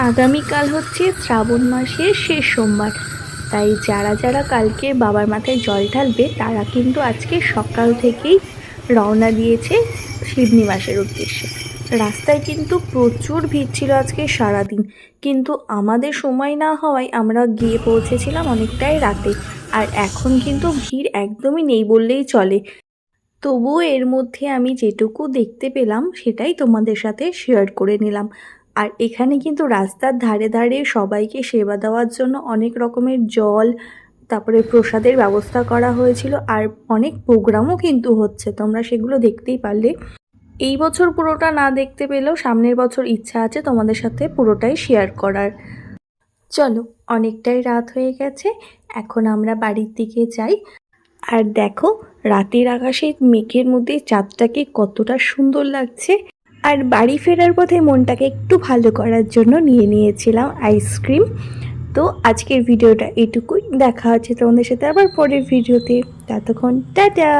আগামীকাল হচ্ছে শ্রাবণ মাসের শেষ সোমবার, তাই যারা যারা কালকে বাবার মাথায় জল ঢালবে তারা কিন্তু আজকে সকাল থেকেই রওনা দিয়েছে শিবনিবাসের উদ্দেশ্যে। রাস্তায় কিন্তু প্রচুর ভিড় ছিল আজকে সারাদিন, কিন্তু আমাদের সময় না হওয়ায় আমরা গিয়ে পৌঁছেছিলাম অনেকটাই রাতে। আর এখন কিন্তু ভিড় একদমই নেই বললেই চলে। তবুও এর মধ্যে আমি যেটুকু দেখতে পেলাম সেটাই তোমাদের সাথে শেয়ার করে নিলাম। আর এখানে কিন্তু রাস্তার ধারে ধারে সবাইকে সেবা দেওয়ার জন্য অনেক রকমের জল, তারপরে প্রসাদের ব্যবস্থা করা হয়েছিল। আর অনেক প্রোগ্রামও কিন্তু হচ্ছে, তোমরা সেগুলো দেখতেই পারলে। এই বছর পুরোটা না দেখতে পেলেও সামনের বছর ইচ্ছা আছে তোমাদের সাথে পুরোটাই শেয়ার করার। চলো, অনেকটাই রাত হয়ে গেছে, এখন আমরা বাড়ির দিকে যাই। আর দেখো, রাতের আকাশে মেঘের মধ্যে চাঁদটাকে কতটা সুন্দর লাগছে। আর বাড়ি ফেরার পথে মনটাকে একটু ভালো করার জন্য নিয়েছিলাম আইসক্রিম। তো আজকের ভিডিওটা এটুকুই, দেখা হচ্ছে তোমাদের সাথে আবার পরের ভিডিওতে। ততক্ষণ টাটা।